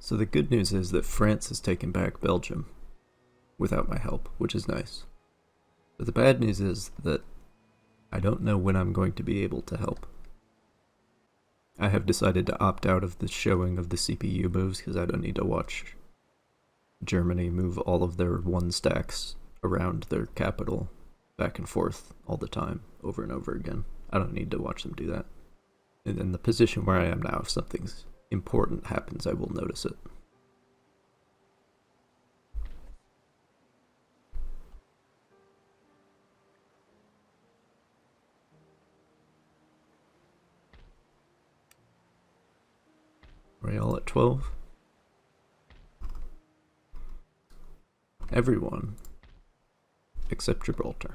So the good news is that France has taken back Belgium without my help, which is nice. But the bad news is that I don't know when I'm going to be able to help. I have decided to opt out of the showing of the CPU moves because I don't need to watch Germany move all of their one stacks around their capital back and forth all the time, over and over again. I don't need to watch them do that. And in the position where I am now, if something important happens, I will notice it. Rail at 12. Everyone except Gibraltar.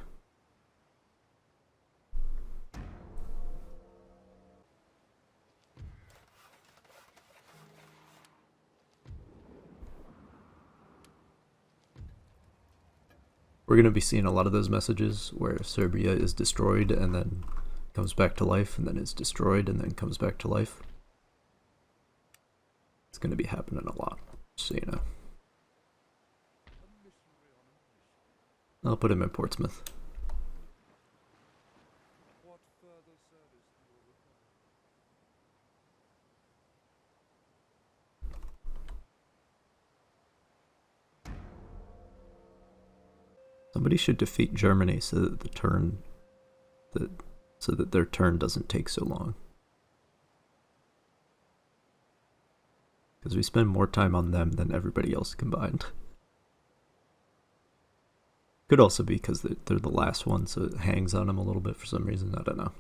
We're going to be seeing a lot of those messages where Serbia is destroyed and then comes back to life, and then is destroyed and then comes back to life. It's going to be happening a lot, so you know. I'll put him in Portsmouth. Somebody should defeat Germany so that their turn doesn't take so long. Because we spend more time on them than everybody else combined. Could also be because they're the last one, so it hangs on them a little bit for some reason. I don't know.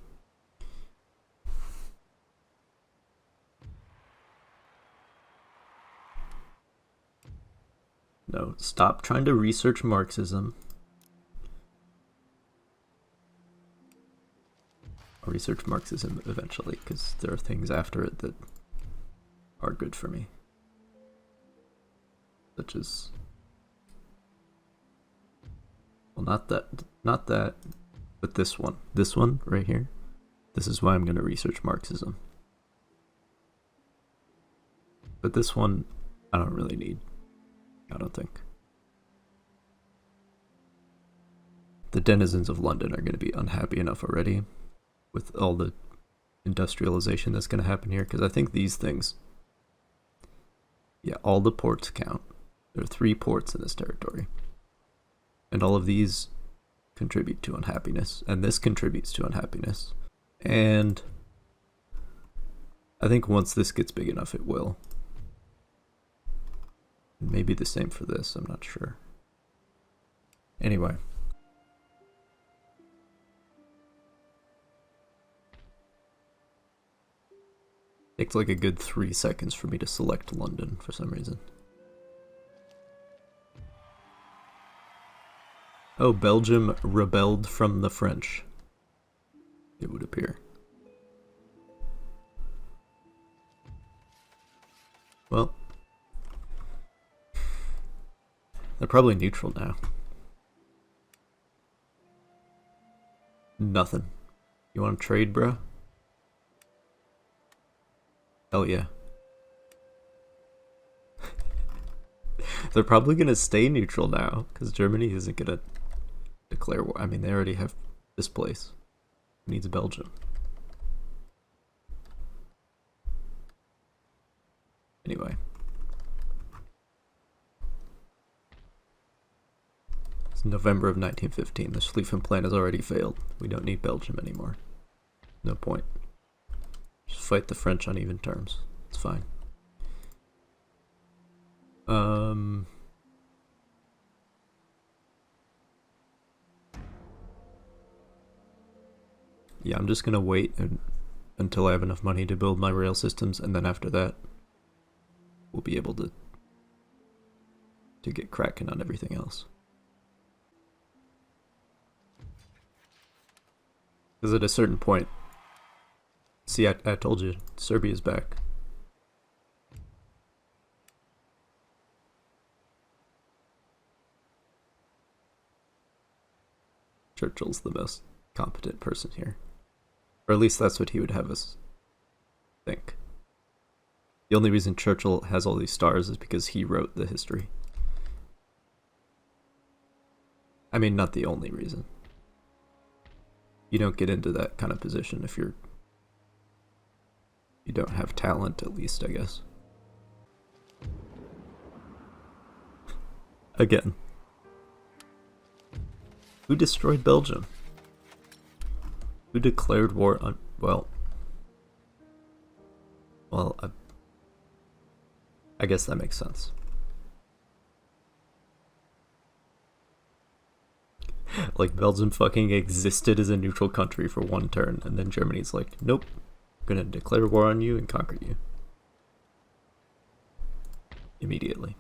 No, stop trying to research Marxism. I'll research Marxism eventually, because there are things after it that are good for me. Such as... well, not that, but this one. This one right here. This is why I'm going to research Marxism. But this one, I don't really need. I don't think. The denizens of London are going to be unhappy enough already with all the industrialization that's going to happen here, because I think these things, yeah, all the ports count. There are 3 ports in this territory. And all of these contribute to unhappiness, and this contributes to unhappiness. And I think once this gets big enough, it will. Maybe the same for this, I'm not sure. Anyway. Takes like a good 3 seconds for me to select London for some reason. Oh, Belgium rebelled from the French, it would appear. Well, they're probably neutral now. Nothing. You want to trade, bro? Hell yeah. They're probably gonna stay neutral now, because Germany isn't gonna declare war. I mean, they already have this place. It needs Belgium. Anyway. It's November of 1915. The Schlieffen Plan has already failed. We don't need Belgium anymore. No point. Just fight the French on even terms. It's fine. Yeah, I'm just gonna wait until I have enough money to build my rail systems, and then after that, we'll be able to get cracking on everything else. Because at a certain point, see, I told you, Serbia's back. Churchill's the most competent person here. Or at least that's what he would have us think. The only reason Churchill has all these stars is because he wrote the history. I mean, not the only reason. You don't get into that kind of position if you don't have talent, at least, I guess. Again. Who destroyed Belgium? Who declared war on... Well, I guess that makes sense. Like, Belgium fucking existed as a neutral country for one turn, and then Germany's like, nope, I'm gonna declare war on you and conquer you. Immediately.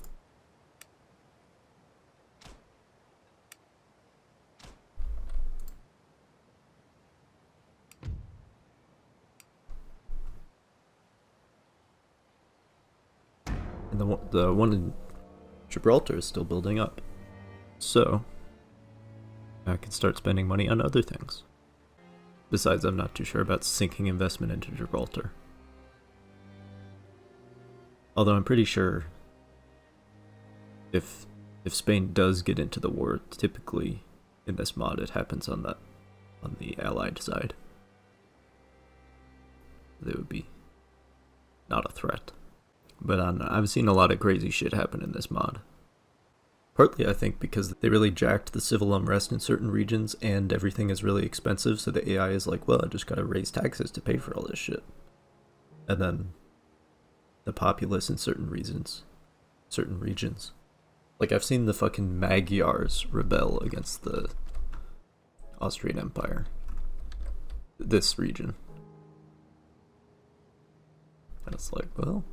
And the one in Gibraltar is still building up. So, I can start spending money on other things. Besides, I'm not too sure about sinking investment into Gibraltar. Although I'm pretty sure if Spain does get into the war, typically in this mod it happens on the Allied side. They would be not a threat. But I've seen a lot of crazy shit happen in this mod. Partly, I think, because they really jacked the civil unrest in certain regions, and everything is really expensive, so the AI is like, well, I just gotta raise taxes to pay for all this shit. And then the populace in certain regions. Like, I've seen the fucking Magyars rebel against the Austrian Empire. This region. And it's like, well...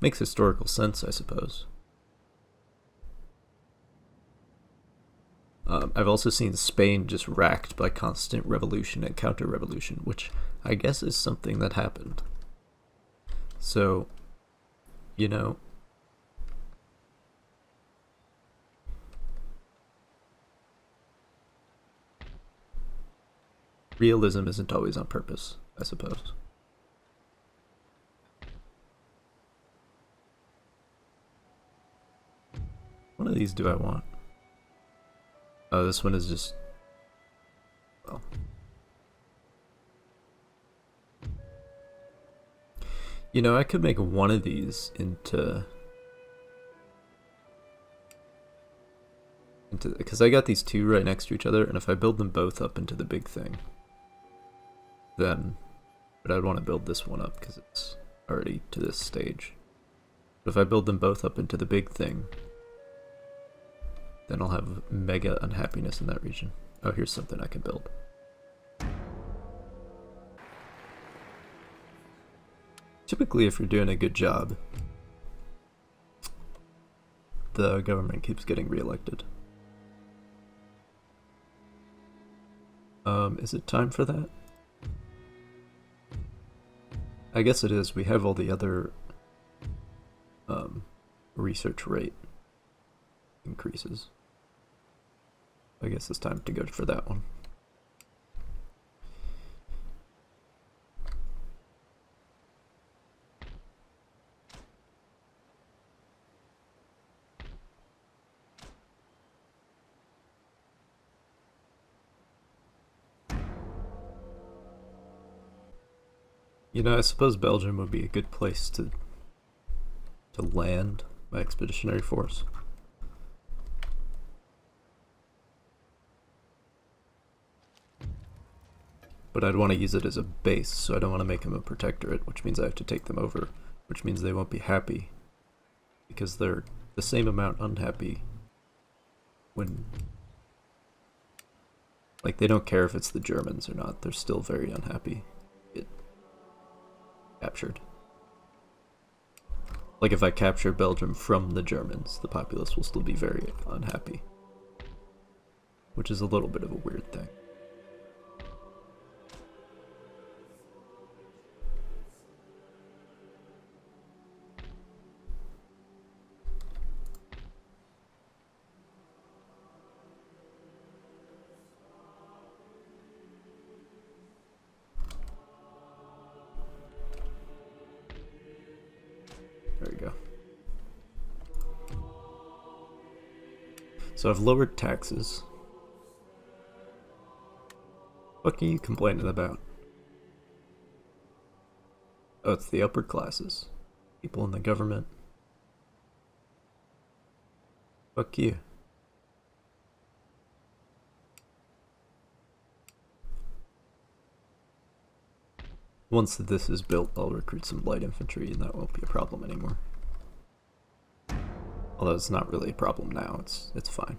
makes historical sense, I suppose. I've also seen Spain just racked by constant revolution and counter-revolution, which I guess is something that happened. So, you know... realism isn't always on purpose, I suppose. One of these do I want? Oh, this one is just... well... you know, I could make one of these into... because I got these two right next to each other, and if I build them both up into the big thing, then... but I'd want to build this one up because it's already to this stage. But if I build them both up into the big thing, then I'll have mega unhappiness in that region. Oh, here's something I can build. Typically, if you're doing a good job, the government keeps getting reelected. Is it time for that? I guess it is. We have all the other research rate increases. I guess it's time to go for that one. You know, I suppose Belgium would be a good place to land my expeditionary force. But I'd want to use it as a base, so I don't want to make them a protectorate, which means I have to take them over, which means they won't be happy, because they're the same amount unhappy when... like, they don't care if it's the Germans or not, they're still very unhappy. Captured. Like, if I capture Belgium from the Germans, the populace will still be very unhappy. Which is a little bit of a weird thing. So I've lowered taxes. What are you complaining about? Oh, it's the upper classes. People in the government. Fuck you. Once this is built, I'll recruit some light infantry and that won't be a problem anymore. Although it's not really a problem now, it's fine.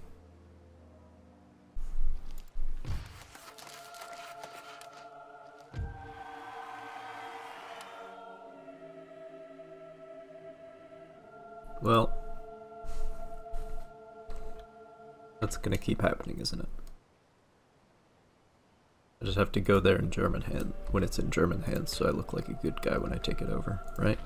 Well, that's gonna keep happening, isn't it? I just have to go there in German hand when it's in German hands, so I look like a good guy when I take it over, right?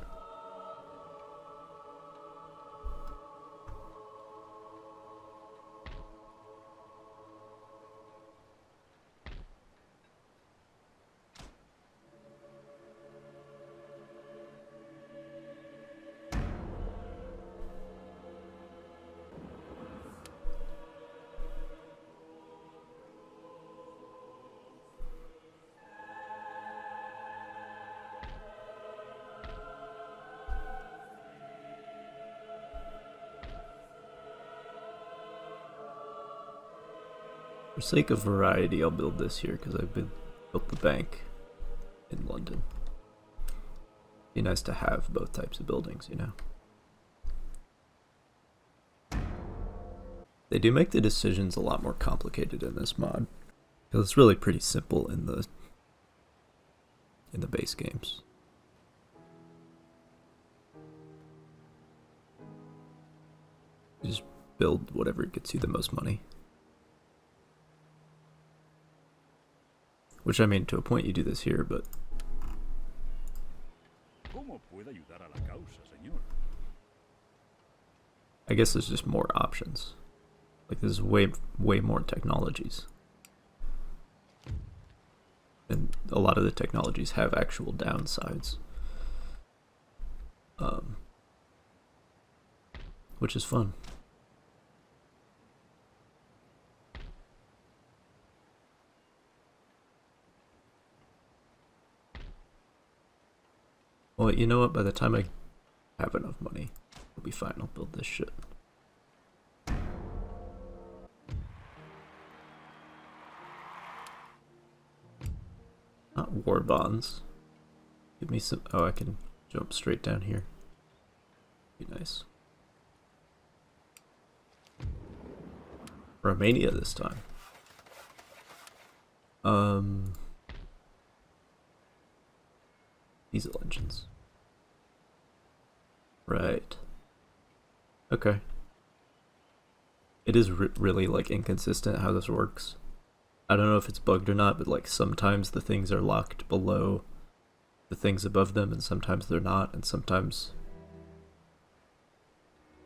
For sake of variety, I'll build this here because I've built the bank in London. Be nice to have both types of buildings, you know. They do make the decisions a lot more complicated in this mod because it's really pretty simple in the base games. You just build whatever gets you the most money. Which, I mean, to a point you do this here, but... I guess there's just more options. Like, there's way more technologies. And a lot of the technologies have actual downsides. Which is fun. Well, you know what? By the time I have enough money, it'll be fine. I'll build this shit. Not war bonds. Give me some... Oh, I can jump straight down here. Be nice. Romania this time. Diesel engines. Right. Okay. It is really like inconsistent how this works. I don't know if it's bugged or not, but like sometimes the things are locked below the things above them and sometimes they're not, and sometimes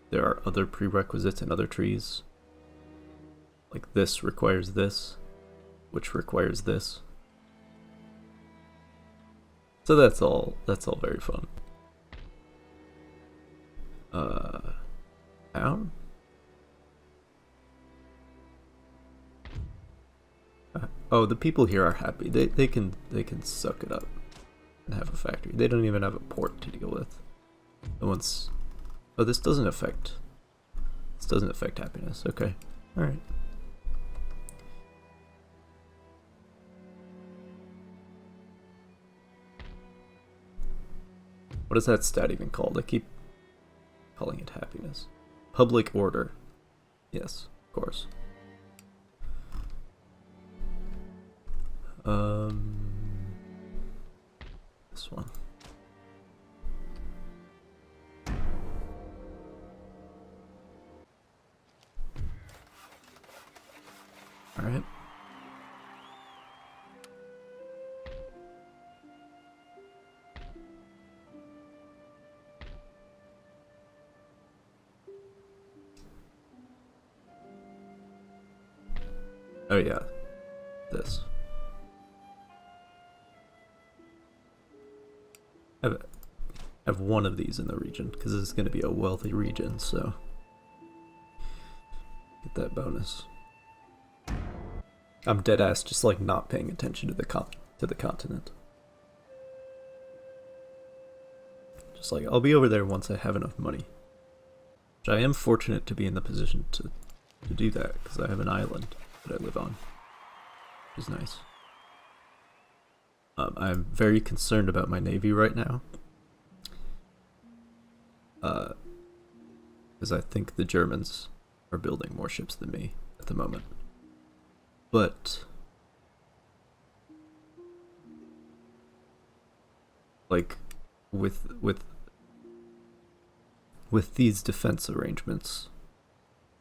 there are other prerequisites in other trees. Like this requires this, which requires this. So that's all very fun. Town? Oh, the people here are happy. They can suck it up and have a factory. They don't even have a port to deal with. And once... Oh, this doesn't affect happiness. Okay. Alright. What is that stat even called? I keep calling it happiness. Public order. Yes, of course. This one. All right. Oh yeah, this. I have one of these in the region because this is going to be a wealthy region, so get that bonus. I'm dead ass just like not paying attention to the continent. Just like, I'll be over there once I have enough money. Which I am fortunate to be in the position to do that, because I have an island that I live on. Which is nice. I'm very concerned about my navy right now. Because I think the Germans are building more ships than me at the moment. But like with these defense arrangements,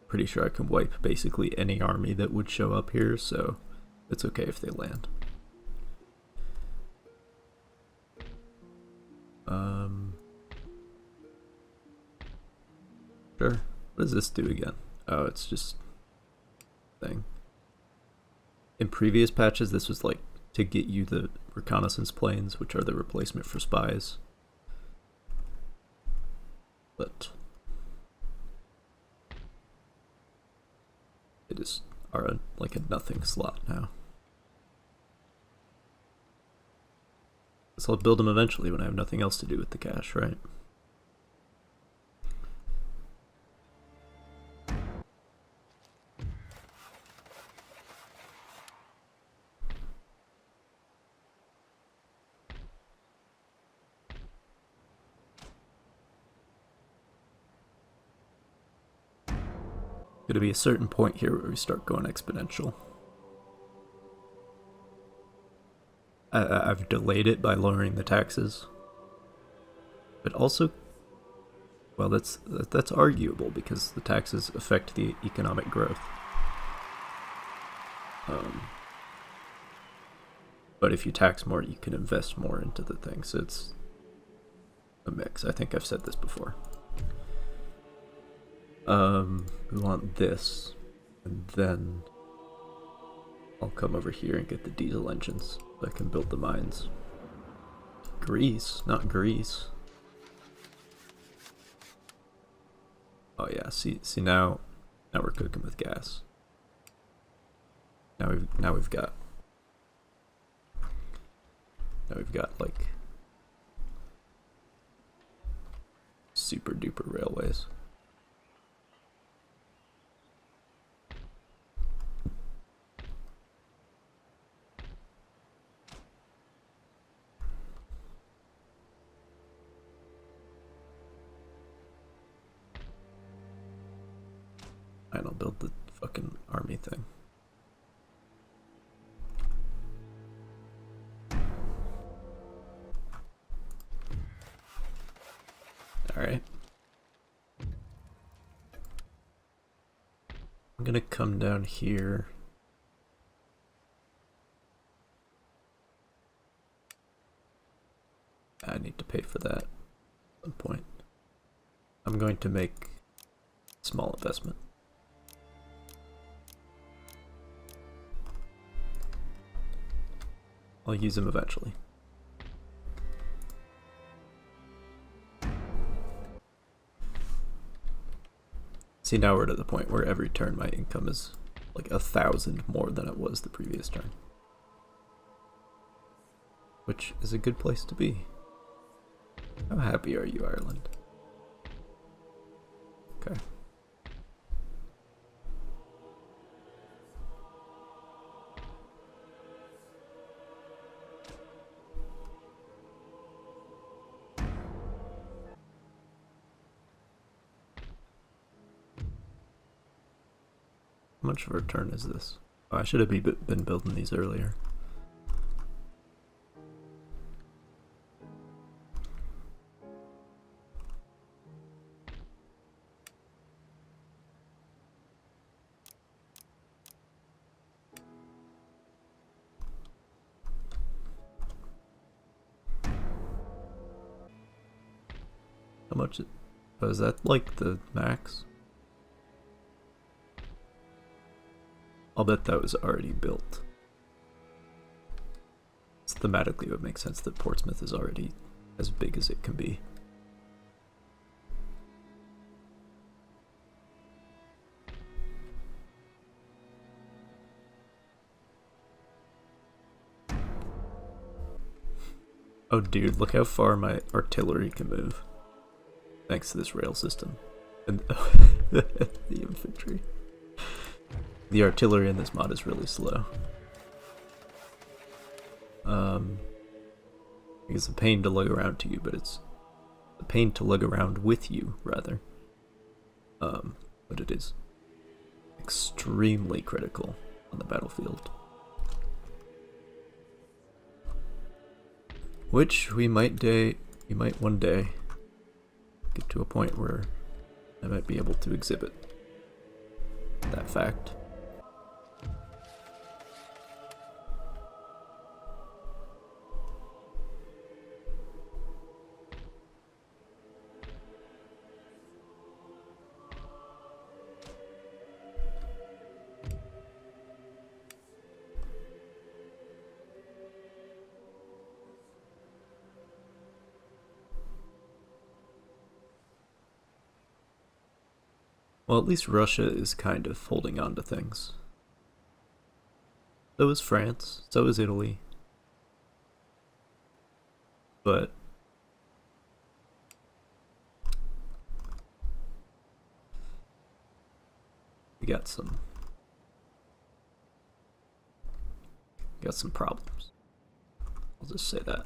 pretty sure I can wipe basically any army that would show up here, so it's okay if they land. Sure. What does this do again? Oh, it's just thing. In previous patches, this was like to get you the reconnaissance planes, which are the replacement for spies. But they just are like a nothing slot now. So I'll build them eventually when I have nothing else to do with the cash, right? Gonna be a certain point here where we start going exponential. I've delayed it by lowering the taxes, but also, well, that's arguable because the taxes affect the economic growth. But if you tax more, you can invest more into the thing, so it's a mix. I think I've said this before. We want this, and then I'll come over here and get the diesel engines so I can build the mines. Greece, not Greece. Oh yeah, see now we're cooking with gas. Now we've got like super duper railways. And I'll build the fucking army thing. Alright. I'm gonna come down here. I need to pay for that at some point. I'm going to make a small investment. I'll use them eventually. See, now we're to the point where every turn my income is like 1,000 more than it was the previous turn. Which is a good place to be. How happy are you, Ireland? Okay. How much of a return is this? Oh, I should have been building these earlier. How much? Oh, is that like the max? I'll bet that was already built. It's thematically, it would make sense that Portsmouth is already as big as it can be. Oh dude, look how far my artillery can move. Thanks to this rail system. And the infantry. The artillery in this mod is really slow. It's a pain to lug around to you, but it's a pain to lug around with you, rather. But it is extremely critical on the battlefield. Which we might one day get to a point where I might be able to exhibit that fact. Well, at least Russia is kind of holding on to things. So is France, so is Italy. But we got some problems. I'll just say that.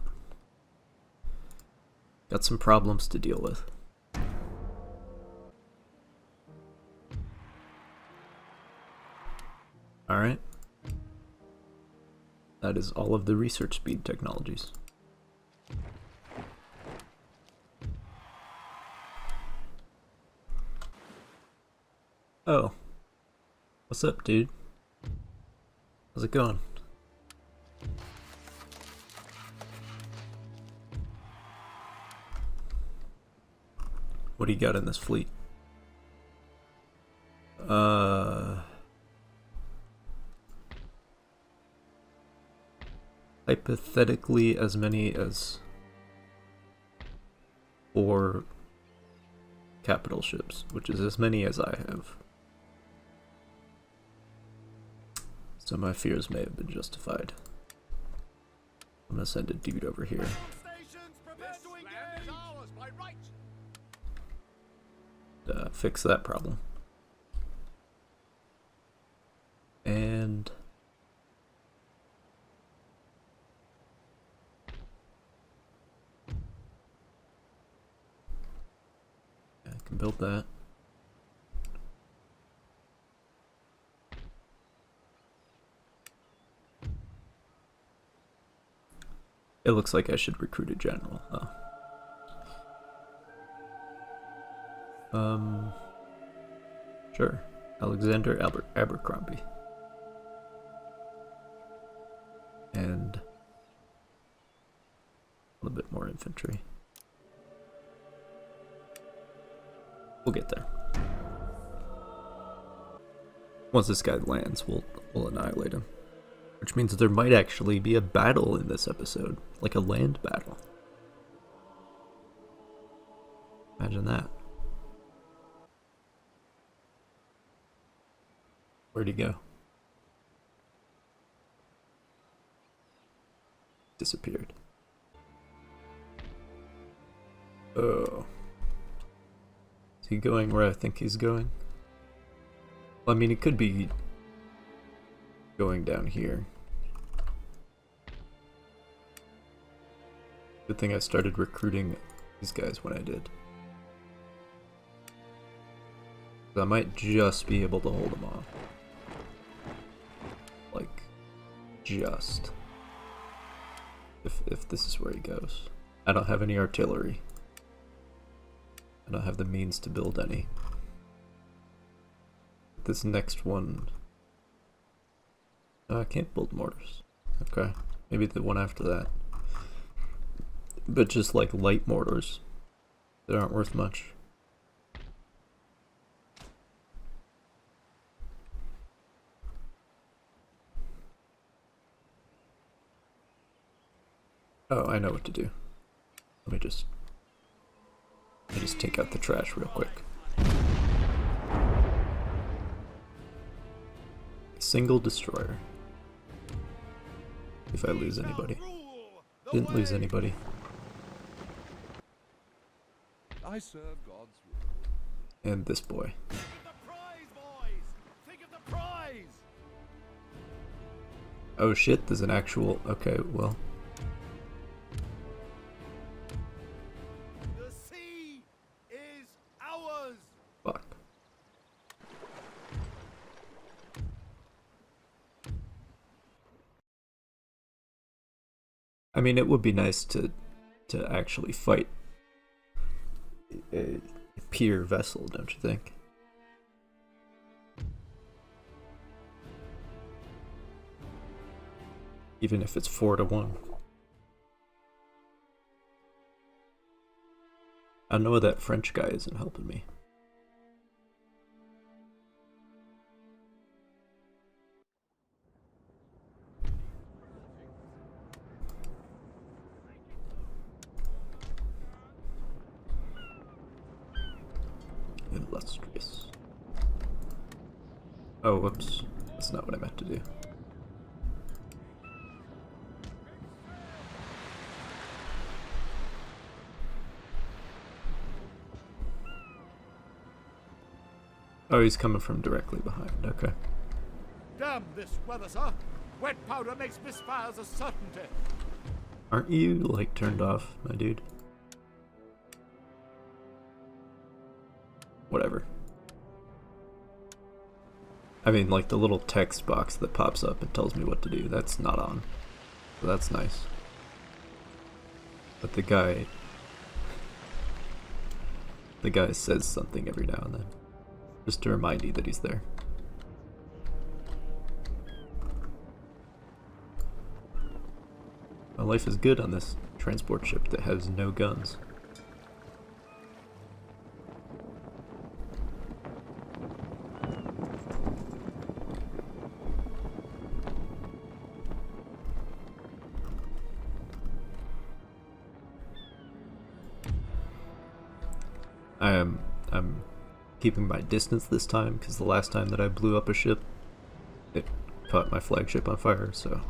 Got some problems to deal with. Alright. That is all of the research speed technologies. Oh. What's up, dude? How's it going? What do you got in this fleet? Hypothetically, as many as 4 capital ships, which is as many as I have. So my fears may have been justified. I'm gonna send a dude over here. Fix that problem. And I can build that. It looks like I should recruit a general, huh? Sure. Alexander Abercrombie. And a little bit more infantry. We'll get there. Once this guy lands, we'll annihilate him. Which means there might actually be a battle in this episode, like a land battle. Imagine that. Where'd he go? Disappeared. Oh. Is he going where I think he's going? Well, I mean, he could be going down here. Good thing I started recruiting these guys when I did. I might just be able to hold them off. Like, just. If this is where he goes. I don't have any artillery. I don't have the means to build any. This next one... I can't build mortars. Okay. Maybe the one after that. But just like light mortars that aren't worth much. Oh, I know what to do. Let me just take out the trash real quick. A single destroyer. If I lose anybody. Didn't lose anybody. I serve God's will. And this boy. Think of the prize, boys! Think of the prize! Oh shit, there's an actual... Okay, well... The sea is ours! Fuck. I mean, it would be nice to actually fight a peer vessel, don't you think? Even if it's 4-1. I know that French guy isn't helping me. Illustrious. Oh, whoops. That's not what I meant to do. Oh, he's coming from directly behind. Okay. Damn this weather, sir! Wet powder makes misfires a certainty! Aren't you, like, turned off, my dude? Whatever. I mean, like, the little text box that pops up and tells me what to do, that's not on. So that's nice. But the guy says something every now and then. Just to remind you that he's there. My life is good on this transport ship that has no guns. I'm keeping my distance this time, because the last time that I blew up a ship, it caught my flagship on fire, so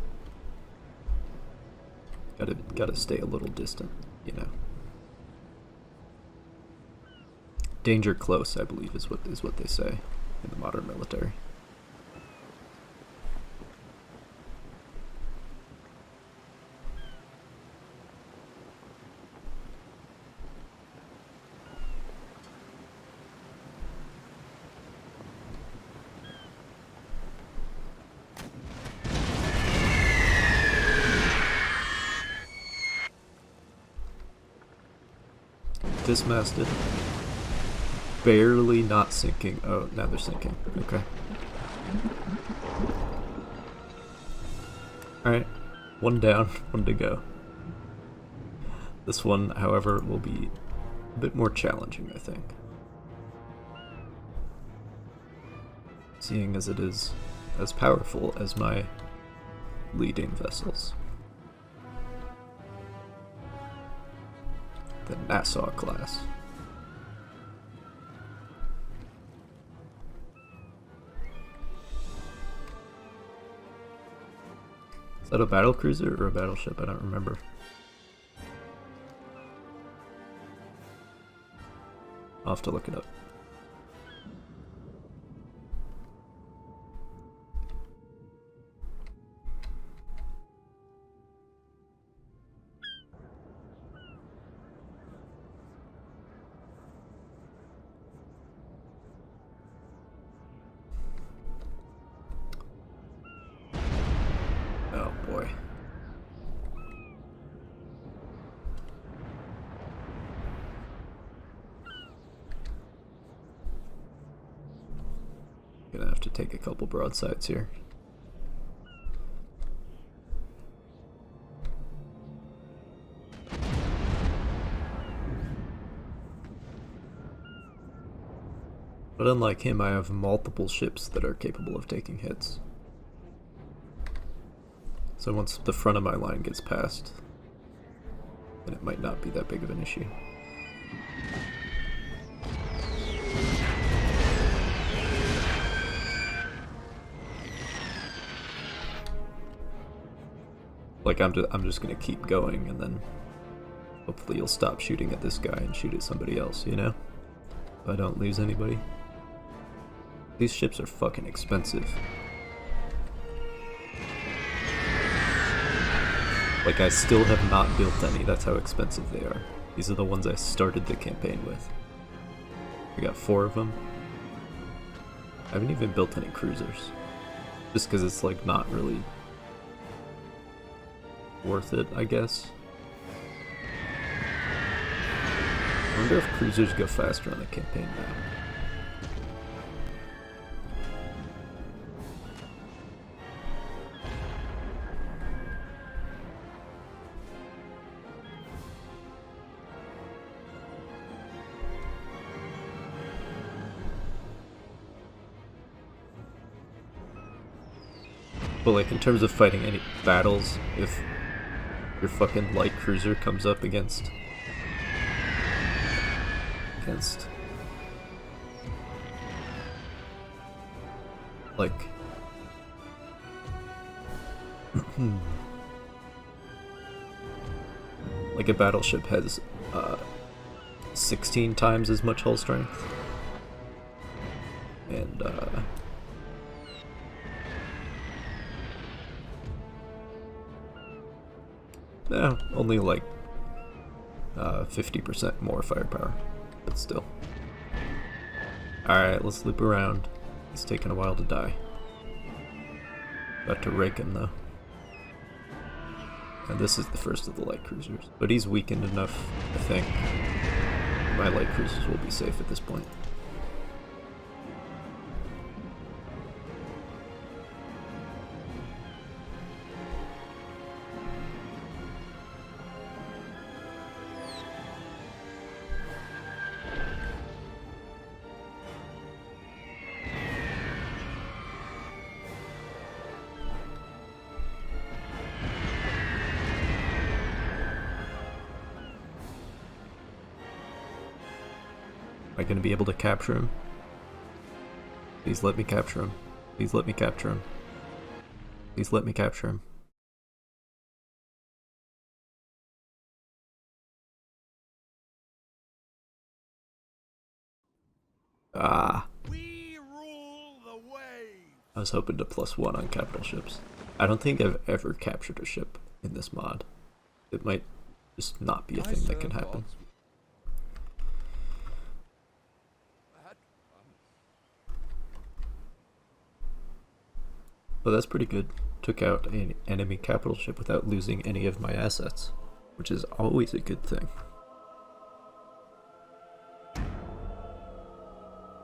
gotta stay a little distant, you know. Danger close, I believe, is what they say in the modern military. Dismasted. Barely not sinking. Oh, now they're sinking. Okay. Alright. One down, one to go. This one, however, will be a bit more challenging, I think. Seeing as it is as powerful as my leading vessels. The Nassau class. Is that a battle cruiser or a battleship? I don't remember. I'll have to look it up. Oh boy. Gonna have to take a couple broadsides here. But unlike him, I have multiple ships that are capable of taking hits. So once the front of my line gets passed, then it might not be that big of an issue. Like, I'm just gonna keep going, and then hopefully you'll stop shooting at this guy and shoot at somebody else, you know? If I don't lose anybody. These ships are fucking expensive. Like, I still have not built any, that's how expensive they are. These are the ones I started the campaign with. We got 4 of them. I haven't even built any cruisers. Just because it's, like, not really worth it, I guess. I wonder if cruisers go faster on the campaign now. But like in terms of fighting any battles, if your fucking light cruiser comes up against like like a battleship has 16 times as much hull strength, and no, only like 50% more firepower, but still. Alright, let's loop around. He's taking a while to die. About to rake him though. And this is the first of the light cruisers, but he's weakened enough, I think. My light cruisers will be safe at this point. Am I going to be able to capture him? Please let me capture him. Please let me capture him. Please let me capture him. Ah. We rule the waves. I was hoping to +1 on capital ships. I don't think I've ever captured a ship in this mod. It might just not be a thing that can happen. But that's pretty good. Took out an enemy capital ship without losing any of my assets, which is always a good thing.